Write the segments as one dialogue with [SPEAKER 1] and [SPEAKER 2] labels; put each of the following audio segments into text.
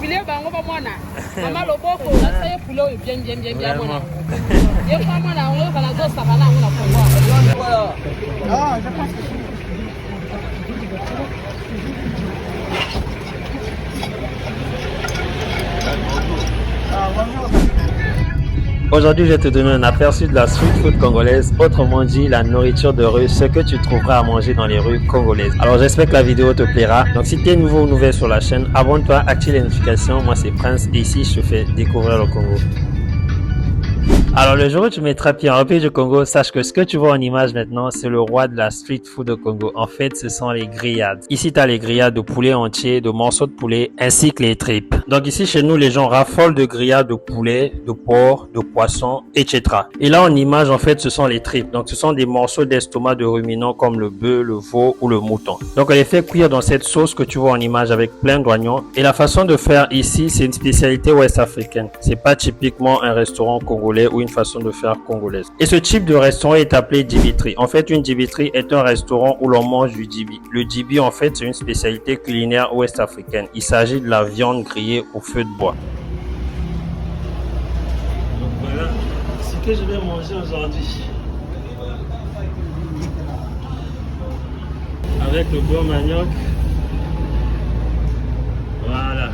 [SPEAKER 1] Bibilé bango ba mwana. Mama loboko na saye poulet bien bien mwana. Ye kwa mwana on va la zo savana on a pouvoir. Ah, je pense que
[SPEAKER 2] Aujourd'hui, je vais te donner un aperçu de la street food congolaise, autrement dit la nourriture de rue, ce que tu trouveras à manger dans les rues congolaises. Alors j'espère que la vidéo te plaira. Donc si tu es nouveau ou nouvelle sur la chaîne, abonne-toi, active les notifications. Moi c'est Prince et ici je te fais découvrir le Congo. Alors le jour où tu mettras pied en République du Congo, sache que ce que tu vois en image maintenant, c'est le roi de la street food au Congo. En fait, ce sont les grillades. Ici, tu as les grillades de poulet entier, de morceaux de poulet, ainsi que les tripes. Donc ici, chez nous, les gens raffolent de grillades de poulet, de porc, de poisson, etc. Et là, en image, en fait, ce sont les tripes. Donc ce sont des morceaux d'estomac de ruminants comme le bœuf, le veau ou le mouton. Donc on les fait cuire dans cette sauce que tu vois en image avec plein d'oignons. Et la façon de faire ici, c'est une spécialité ouest-africaine. C'est pas typiquement un restaurant congolais ou une façon de faire congolaise. Et ce type de restaurant est appelé djibitri. En fait, une djibitri est un restaurant où l'on mange du djibi. Le djibi, en fait, c'est une spécialité culinaire ouest-africaine. Il s'agit de la viande grillée au feu de bois. Donc voilà ce que je vais manger aujourd'hui. Avec le beurre manioc. Voilà.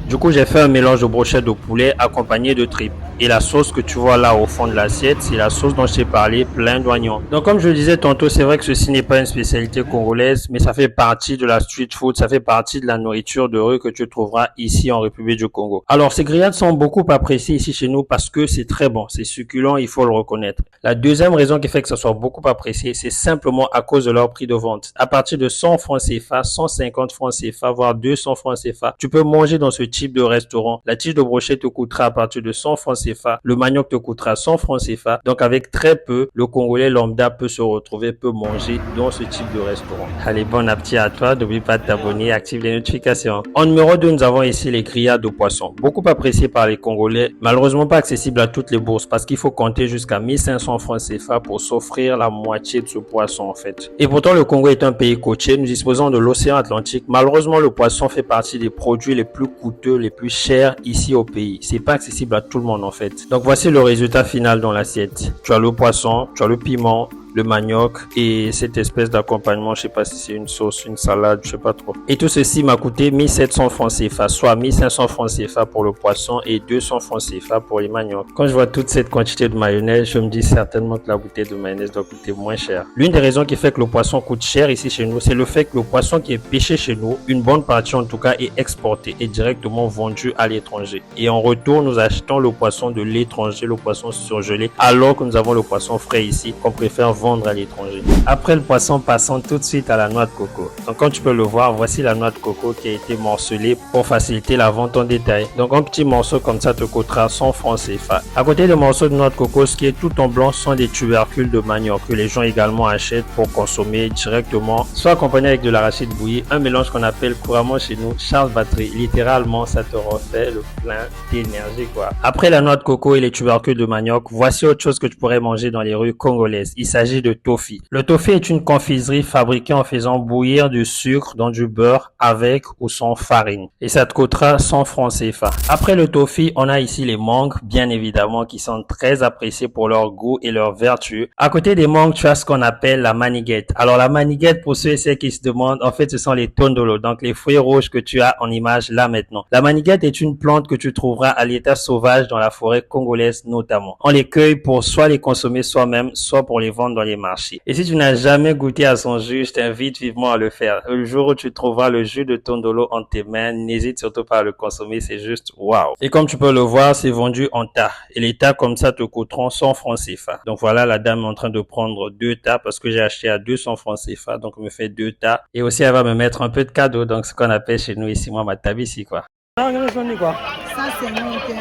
[SPEAKER 2] Du coup, j'ai fait un mélange de brochettes de poulet accompagné de tripes. Et la sauce que tu vois là au fond de l'assiette, c'est la sauce dont je t'ai parlé, plein d'oignons. Donc comme je le disais tantôt, c'est vrai que ceci n'est pas une spécialité congolaise, mais ça fait partie de la street food, ça fait partie de la nourriture de rue que tu trouveras ici en République du Congo. Alors ces grillades sont beaucoup appréciées ici chez nous parce que c'est très bon, c'est succulent, il faut le reconnaître. La deuxième raison qui fait que ça soit beaucoup apprécié, c'est simplement à cause de leur prix de vente. À partir de 100 francs CFA, 150 francs CFA, voire 200 francs CFA, tu peux manger dans ce type de restaurant. La tige de brochette te coûtera à partir de 100 francs CFA. Le manioc te coûtera 100 francs CFA. Donc avec très peu, le Congolais lambda peut se retrouver, peut manger dans ce type de restaurant. Allez, bon appétit à toi. N'oublie pas de t'abonner, active les notifications. En numéro 2, nous avons ici les grillades de poisson. Beaucoup appréciés par les Congolais. Malheureusement pas accessible à toutes les bourses parce qu'il faut compter jusqu'à 1500 francs CFA pour s'offrir la moitié de ce poisson en fait. Et pourtant, le Congo est un pays côtier. Nous disposons de l'océan Atlantique. Malheureusement, le poisson fait partie des produits les plus coûteux, les plus chers ici au pays. C'est pas accessible à tout le monde en fait. Donc voici le résultat final dans l'assiette. Tu as le poisson, tu as le piment, le manioc et cette espèce d'accompagnement, je sais pas si c'est une sauce, une salade, je sais pas trop. Et tout ceci m'a coûté 1700 francs CFA, soit 1500 francs CFA pour le poisson et 200 francs CFA pour les maniocs. Quand je vois toute cette quantité de mayonnaise, je me dis certainement que la bouteille de mayonnaise doit coûter moins cher. L'une des raisons qui fait que le poisson coûte cher ici chez nous, c'est le fait que le poisson qui est pêché chez nous, une bonne partie en tout cas, est exporté et directement vendu à l'étranger. Et en retour, nous achetons le poisson de l'étranger, le poisson surgelé, alors que nous avons le poisson frais ici qu'on préfère vendre à l'étranger. Après le poisson, passons tout de suite à la noix de coco. Donc comme tu peux le voir, voici la noix de coco qui a été morcelée pour faciliter la vente en détail. Donc un petit morceau comme ça te coûtera 100 francs CFA. À côté des morceaux de noix de coco, ce qui est tout en blanc sont des tubercules de manioc que les gens également achètent pour consommer directement, soit accompagné avec de l'arachide bouilli, un mélange qu'on appelle couramment chez nous charge batterie. Littéralement, ça te refait le plein d'énergie quoi. Après la noix de coco et les tubercules de manioc, voici autre chose que tu pourrais manger dans les rues congolaises. Il s'agit de tofi. Le tofi est une confiserie fabriquée en faisant bouillir du sucre dans du beurre avec ou sans farine. Et ça te coûtera 100 francs CFA. Après le tofi, on a ici les mangues, bien évidemment, qui sont très appréciés pour leur goût et leur vertu. À côté des mangues, tu as ce qu'on appelle la maniguette. Alors la maniguette, pour ceux et celles qui se demandent, en fait, ce sont les tondolo, donc les fruits rouges que tu as en image là maintenant. La maniguette est une plante que tu trouveras à l'état sauvage dans la forêt congolaise notamment. On les cueille pour soit les consommer soi-même, soit pour les vendre dans les marchés. Et si tu n'as jamais goûté à son jus, je t'invite vivement à le faire. Le jour où tu trouveras le jus de tondolo en tes mains, n'hésite surtout pas à le consommer, c'est juste waouh. Et comme tu peux le voir, c'est vendu en tas. Et les tas comme ça te coûteront 100 francs CFA. Donc voilà, la dame est en train de prendre 2 tas parce que j'ai acheté à 200 francs CFA, donc elle me fait 2 tas. Et aussi, elle va me mettre un peu de cadeau, donc ce qu'on appelle chez nous ici, moi, ma tabici quoi.
[SPEAKER 3] Ça, c'est mon thème.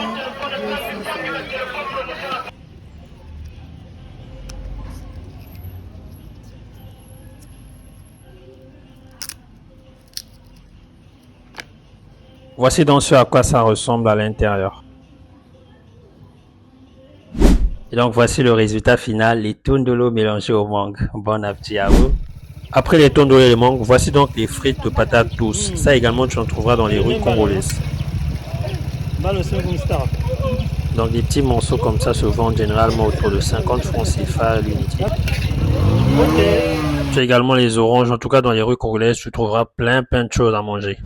[SPEAKER 2] Voici donc ce à quoi ça ressemble à l'intérieur. Et donc voici le résultat final, les tondolo mélangés aux mangues. Bon appétit à vous. Après les tondolo et les mangues, voici donc les frites de patates douces. Ça également, tu en trouveras dans les rues congolaises. Donc des petits morceaux comme ça se vendent généralement autour de 50 francs CFA à l'unité. Tu as également les oranges. En tout cas, dans les rues congolaises, tu trouveras plein de choses à manger.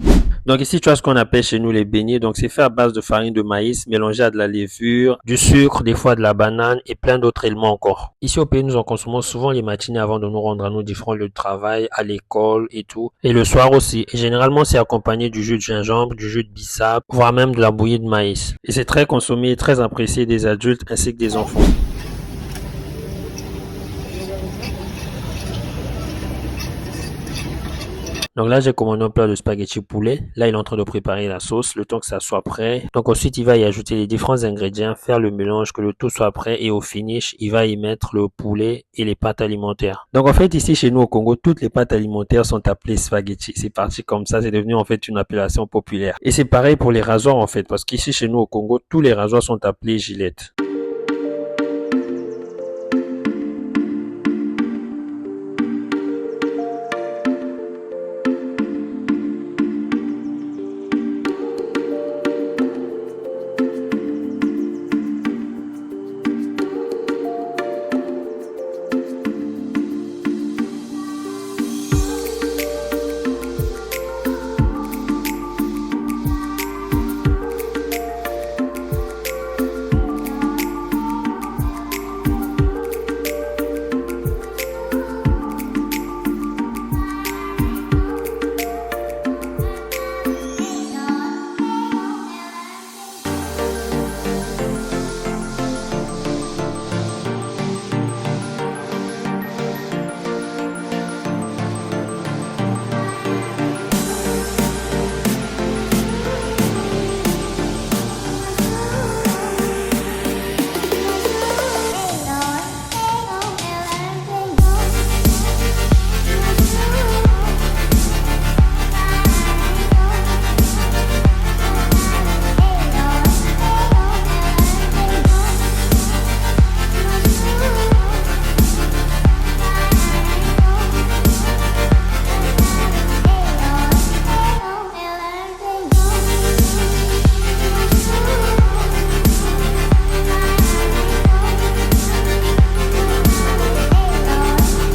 [SPEAKER 2] Donc ici, tu as ce qu'on appelle chez nous les beignets. Donc c'est fait à base de farine de maïs mélangée à de la levure, du sucre, des fois de la banane et plein d'autres éléments encore. Ici au pays, nous en consommons souvent les matinées avant de nous rendre à nos différents lieux de travail, à l'école et tout. Et le soir aussi. Et généralement, c'est accompagné du jus de gingembre, du jus de bissap, voire même de la bouillie de maïs. Et c'est très consommé et très apprécié des adultes ainsi que des enfants. Donc là, j'ai commandé un plat de spaghetti poulet. Là, il est en train de préparer la sauce, le temps que ça soit prêt. Donc ensuite, il va y ajouter les différents ingrédients, faire le mélange, que le tout soit prêt. Et au finish, il va y mettre le poulet et les pâtes alimentaires. Donc en fait, ici chez nous au Congo, toutes les pâtes alimentaires sont appelées spaghetti. C'est parti comme ça, c'est devenu en fait une appellation populaire. Et c'est pareil pour les rasoirs en fait, parce qu'ici chez nous au Congo, tous les rasoirs sont appelés gilettes.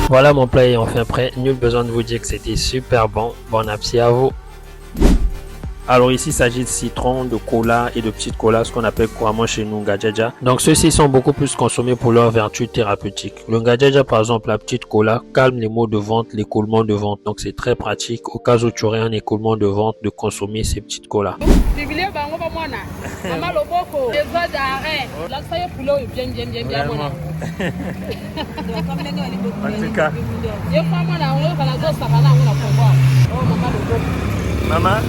[SPEAKER 2] Voilà, mon plat est enfin prêt. Nul besoin de vous dire que c'était super bon. Bon appétit à vous. Alors ici, il s'agit de citron, de cola et de petites colas, ce qu'on appelle couramment chez nous ngajaja. Donc ceux-ci sont beaucoup plus consommés pour leurs vertus thérapeutiques. Le ngajaja, par exemple, la petite cola, calme les maux de ventre, l'écoulement de ventre. Donc c'est très pratique au cas où tu aurais un écoulement de ventre de consommer ces petites colas. Maman?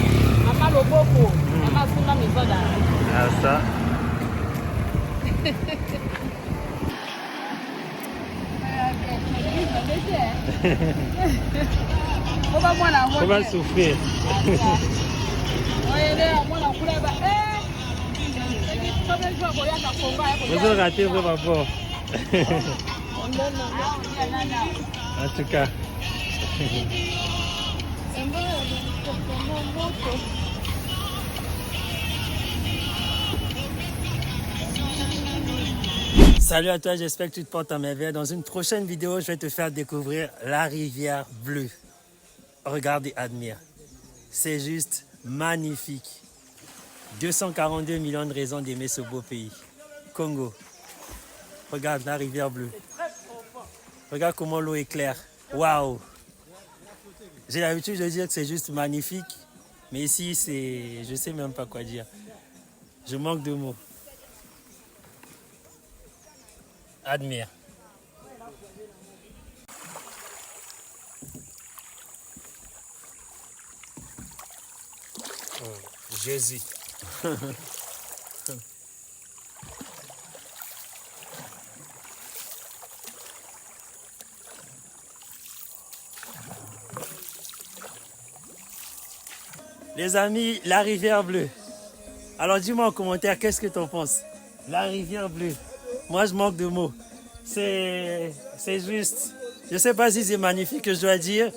[SPEAKER 2] Ah, ça. On va souffrir. Vous avez raté vos rapports. En tout cas. Salut à toi, j'espère que tu te portes en merveille. Dans une prochaine vidéo, je vais te faire découvrir la rivière bleue. Regarde et admire. C'est juste magnifique. 242 millions de raisons d'aimer ce beau pays. Congo. Regarde la rivière bleue. Regarde comment l'eau est claire. Waouh! J'ai l'habitude de dire que c'est juste magnifique. Mais ici, c'est... je sais même pas quoi dire. Je manque de mots. Admire. Oh, Jésus. Les amis, la rivière bleue. Alors dis-moi en commentaire, qu'est-ce que tu en penses? La rivière bleue. Moi, je manque de mots. C'est juste Je ne sais pas si c'est magnifique que je dois dire,